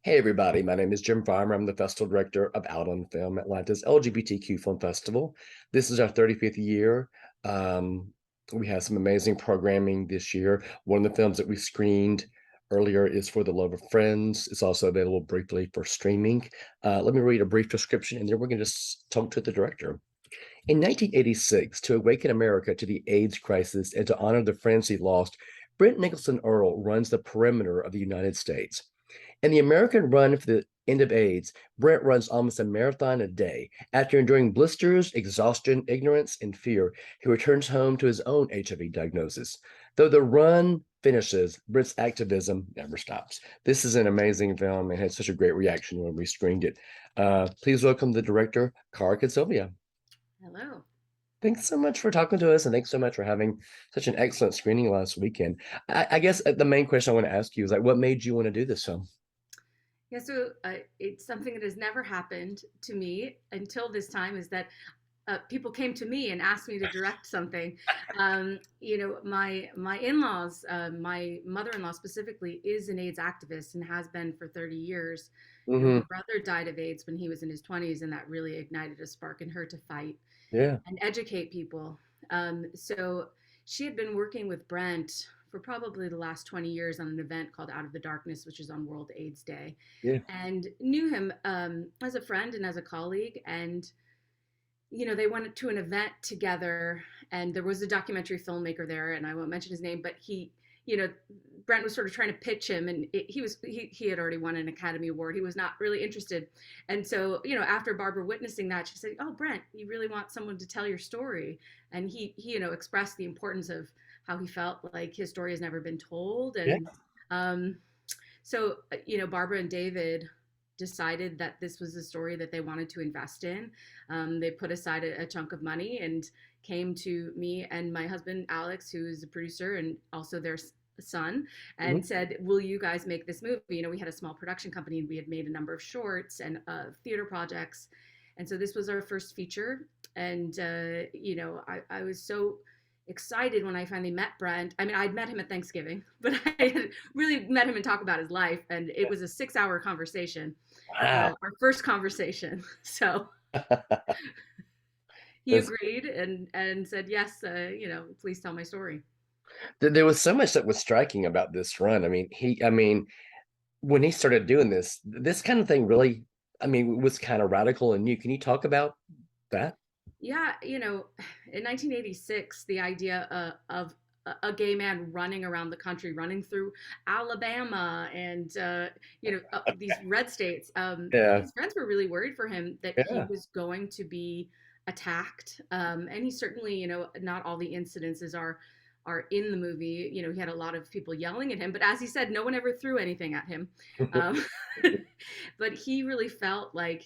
Hey everybody, my name is Jim Farmer. I'm the festival director of Out on Film, Atlanta's LGBTQ Film Festival. This is our 35th year. Um, we have some amazing programming this year. One of the films that we screened earlier is For the Love of Friends. It's also available briefly for streaming. Let me read a brief description and then we're going to just talk to the director. In 1986, to awaken America to the AIDS crisis and to honor the friends he lost, Brent Nicholson Earle runs the perimeter of the United States. In the American run for the end of AIDS, Brent runs almost a marathon a day. After enduring blisters, exhaustion, ignorance, and fear, he returns home to his own HIV diagnosis. Though the run finishes, Brent's activism never stops. This is an amazing film and had such a great reaction when we screened it. Please welcome the director, Cara Consilvio. Hello. Thanks so much for talking to us, and thanks so much for having such an excellent screening last weekend. I guess the main question I want to ask you is like, what made you want to do this film? Yeah, so it's something that has never happened to me until this time is that people came to me and asked me to direct something. My in-laws, my mother-in-law specifically, is an AIDS activist and has been for 30 years. Hmm. Her brother died of AIDS when he was in his 20s, and that really ignited a spark in her to fight Yeah, and educate people. So she had been working with Brent for probably the last 20 years on an event called Out of the Darkness, which is on World AIDS Day, yeah. and knew him as a friend and as a colleague. And they went to an event together, and there was a documentary filmmaker there, and I won't mention his name, but you know, Brent was sort of trying to pitch him, and he had already won an Academy Award. He was not really interested, and so after Barbara witnessing that, she said, "Oh, Brent, you really want someone to tell your story," and he expressed the importance of how he felt like his story has never been told, Yeah. and um, Barbara and David decided that this was a story that they wanted to invest in. They put aside a chunk of money and came to me and my husband, Alex, who is a producer and also their son, and Mhm. said, "Will you guys make this movie?" We had a small production company and we had made a number of shorts and theater projects. And so this was our first feature. And, I was so excited when I finally met Brent. I mean, I'd met him at Thanksgiving, but I had really met him and talk about his life. And it was a 6 hour conversation, Wow. our first conversation. So he That's, agreed and said, yes, please tell my story. there was so much that was striking about this run. When he started doing this kind of thing really, was kind of radical and new. Can you talk about that? Yeah, in 1986, the idea of a gay man running around the country, running through Alabama and these red states. Yeah, His friends were really worried for him that he yeah. was going to be attacked, and he certainly, not all the incidences are in the movie. He had a lot of people yelling at him, but as he said, no one ever threw anything at him. Um, but he really felt like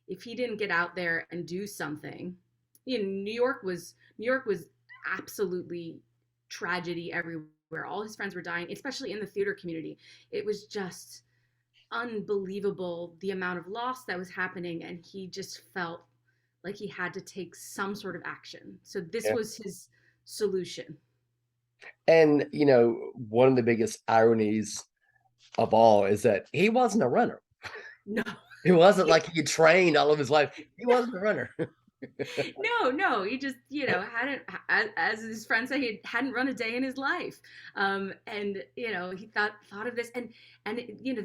if he didn't get out there and do something, New York was absolutely tragedy everywhere. All his friends were dying, especially in the theater community. It was just unbelievable the amount of loss that was happening, and he just felt like he had to take some sort of action. So this Yeah. was his solution. And one of the biggest ironies of all is that he wasn't a runner. No, It wasn't like he trained all of his life. He wasn't a runner. no, he just hadn't, as his friend said, he hadn't run a day in his life. And he thought of this, and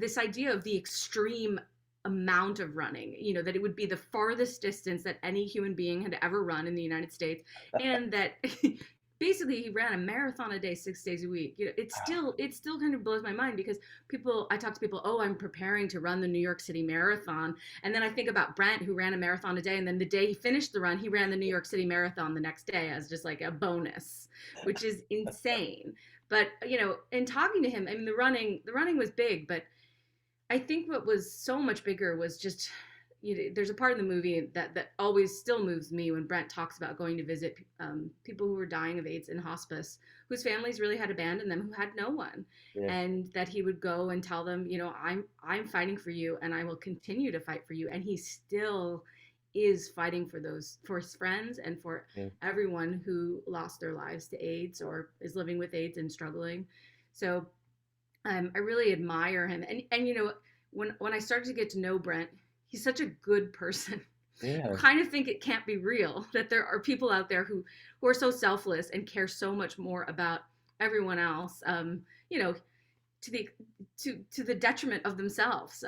this idea of the extreme amount of running, that it would be the farthest distance that any human being had ever run in the United States, and that basically he ran a marathon a day, 6 days a week. It still kind of blows my mind because I talk to people, oh, I'm preparing to run the New York City Marathon, and then I think about Brent, who ran a marathon a day, and then the day he finished the run, he ran the New York City Marathon the next day as just like a bonus, which is insane. But in talking to him, I mean, the running was big, but I think what was so much bigger was just there's a part in the movie that always still moves me when Brent talks about going to visit people who were dying of AIDS in hospice, whose families really had abandoned them, who had no one, Yeah, and that he would go and tell them, I'm fighting for you, and I will continue to fight for you, and he still is fighting for his friends and for yeah. everyone who lost their lives to AIDS or is living with AIDS and struggling. So I really admire him, and when I started to get to know Brent, he's such a good person. You Yeah. kind of think it can't be real that there are people out there who are so selfless and care so much more about everyone else. You know, to the to the detriment of themselves.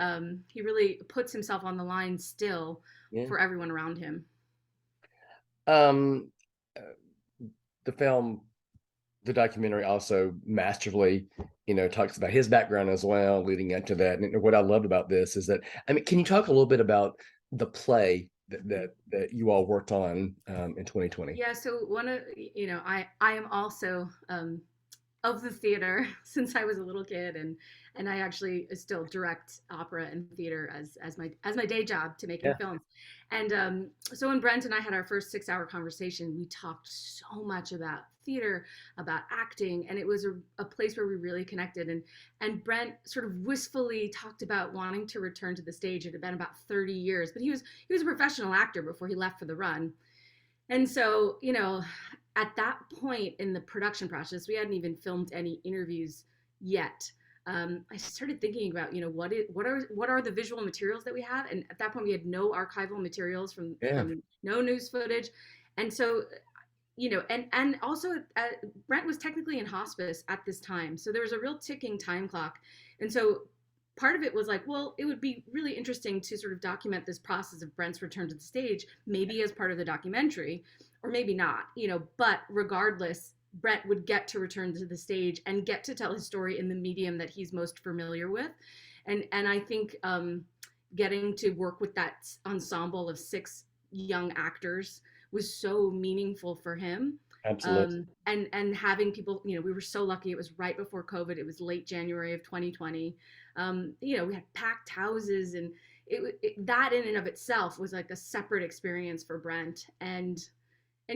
He really puts himself on the line still Yeah. for everyone around him. Um, uh, the film, the documentary also masterfully, talks about his background as well, leading into that. And what I loved about this is that, I mean, can you talk a little bit about the play that you all worked on in 2020? Yeah, so one of I am also of the theater since I was a little kid, and I actually still direct opera and theater as my day job to making Yeah, films. And so when Brent and I had our first 6 hour conversation, we talked so much about theater, about acting, and it was a place where we really connected. And Brent sort of wistfully talked about wanting to return to the stage. It had been about 30 years, but he was a professional actor before he left for the run. And so, at that point in the production process, we hadn't even filmed any interviews yet. I started thinking about, what are the visual materials that we have, and at that point we had no archival materials yeah, from no news footage, and so and also Brent was technically in hospice at this time, so there was a real ticking time clock, and so part of it was like, well, it would be really interesting to sort of document this process of Brent's return to the stage, maybe as part of the documentary, or maybe not, but regardless, Brent would get to return to the stage and get to tell his story in the medium that he's most familiar with, and I think getting to work with that ensemble of 6 young actors was so meaningful for him. absolutely. And having people, we were so lucky. It was right before COVID. It was late January of 2020. We had packed houses, and that in and of itself was like a separate experience for Brent. And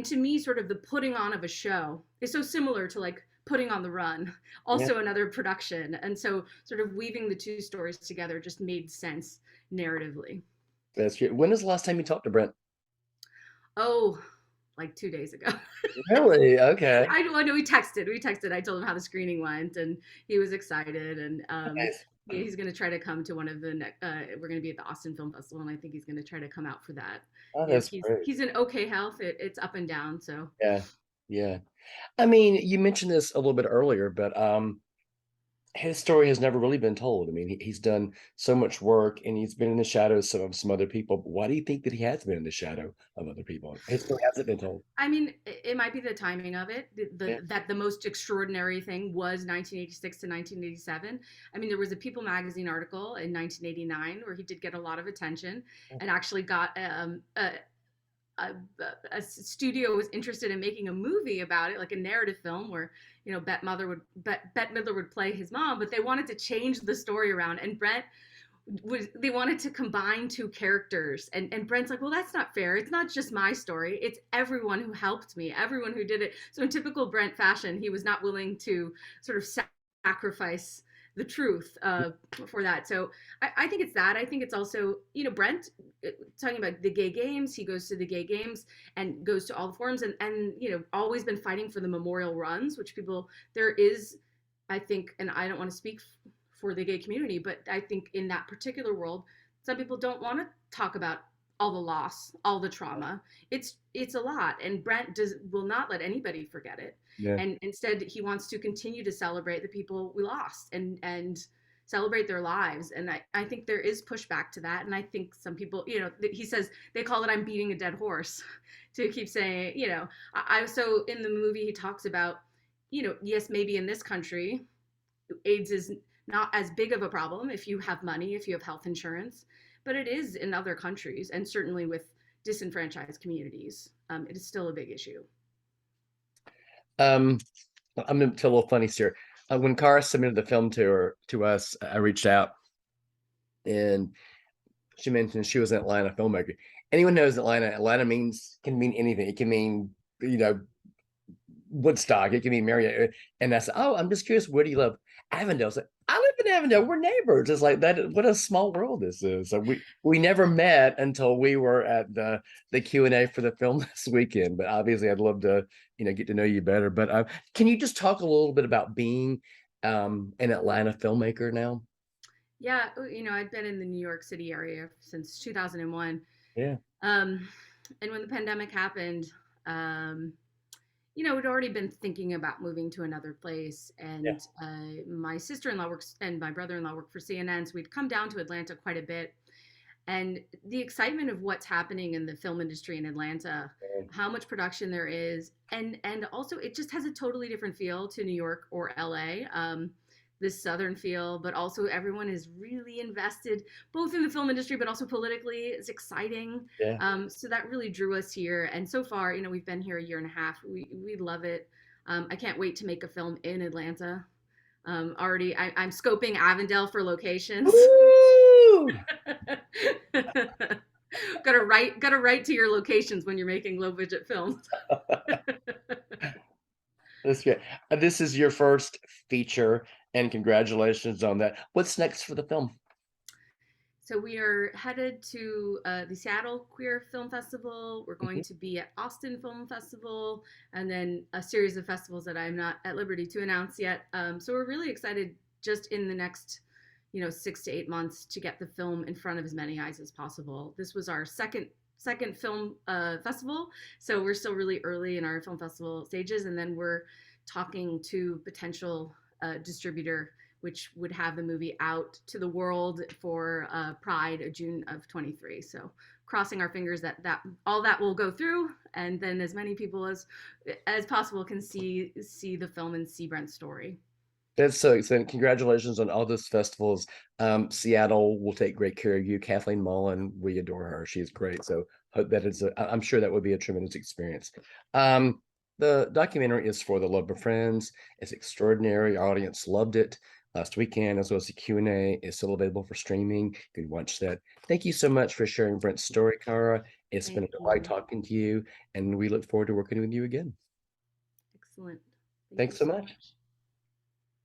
to me, sort of the putting on of a show is so similar to like putting on the run, Yeah, also another production. And so sort of weaving the two stories together just made sense narratively. that's great. When was the last time you talked to Brent? Oh, like 2 days ago. Really? Okay. I know we texted. I told him how the screening went, and he was excited. And Nice. he's going to try to come to one of the. We're going to be at the Austin Film Festival, and I think he's going to try to come out for that. Oh, that's He's great. he's in okay health. It's up and down. So Yeah, yeah. I mean, you mentioned this a little bit earlier, but his story has never really been told. I mean, he's done so much work and he's been in the shadows of some other people. But why do you think that he has been in the shadow of other people? His story hasn't been told. I mean, it might be the timing of it. Yeah, That the most extraordinary thing was 1986 to 1987. I mean, there was a People magazine article in 1989 where he did get a lot of attention, and actually got a, a studio was interested in making a movie about it, like a narrative film where Bette Midler would play his mom, but they wanted to change the story around, and Brent they wanted to combine two characters, and Brent's like, well, that's not fair. It's not just my story. It's everyone who helped me, everyone who did it. So in typical Brent fashion, he was not willing to sort of sacrifice the truth for that. So I think it's that. I think it's also, Brent talking about the gay games. He goes to the gay games and goes to all the forums, and always been fighting for the memorial runs, which there is, I think, and I don't want to speak for the gay community, but I think in that particular world, some people don't want to talk about all the loss, all the trauma. It's a lot, and Brent will not let anybody forget it. yeah. And instead, he wants to continue to celebrate the people we lost, and celebrate their lives. And I think there is pushback to that. And I think some people, he says they call it, I'm beating a dead horse, to keep saying, so in the movie he talks about, yes, maybe in this country, AIDS is not as big of a problem if you have money, if you have health insurance, but it is in other countries, and certainly with disenfranchised communities. It is still a big issue. Um, I'm gonna tell a little funny story. When Cara submitted the film to us, I reached out and she mentioned she was an Atlanta filmmaker. Anyone knows Atlanta can mean anything. It can mean, you know, Woodstock. It can be Marriott. And I said, "Oh, I'm just curious. Where do you live?" Avondale. Like, I live in Avondale. We're neighbors. It's like that. What a small world this is. So we never met until we were at the Q&A for the film this weekend. But obviously, I'd love to get to know you better. But can you just talk a little bit about being an Atlanta filmmaker now? Yeah, I've been in the New York City area since 2001. Yeah, Um, and when the pandemic happened, um, we'd already been thinking about moving to another place. yeah, And my sister-in-law works and my brother-in-law work for CNN, so we'd come down to Atlanta quite a bit. And the excitement of what's happening in the film industry in Atlanta, yeah, how much production there is, and also it just has a totally different feel to New York or LA. This southern feel, but also everyone is really invested both in the film industry but also politically. It's exciting. yeah. So that really drew us here. And so far, we've been here a year and a half. We love it. I can't wait to make a film in Atlanta. Already, I'm scoping Avondale for locations. Woo! Gotta write to your locations when you're making low budget films. That's good. This is your first feature, and congratulations on that. What's next for the film? So we are headed to the Seattle Queer Film Festival. We're going Mhm. to be at Austin Film Festival, and then a series of festivals that I'm not at liberty to announce yet. So we're really excited just in the next, 6 to 8 months to get the film in front of as many eyes as possible. This was our second film festival, so we're still really early in our film festival stages, and then we're talking to potential distributor which would have the movie out to the world for Pride, June of 23. So crossing our fingers that all that will go through, and then as many people as possible can see the film and see Brent's story. That's so exciting. Congratulations on all those festivals. Seattle will take great care of you. Kathleen Mullen, we adore her. She's great. So hope that I'm sure that would be a tremendous experience. Um, the documentary is for the love of friends. It's extraordinary. Our audience loved it last weekend, as well as the Q&A. It's still available for streaming. You can watch that. Thank you so much for sharing Brent's story, Cara. It's been Thank a delight you. talking to you, and we look forward to working with you again. Excellent. Thank you Thanks so so much. much.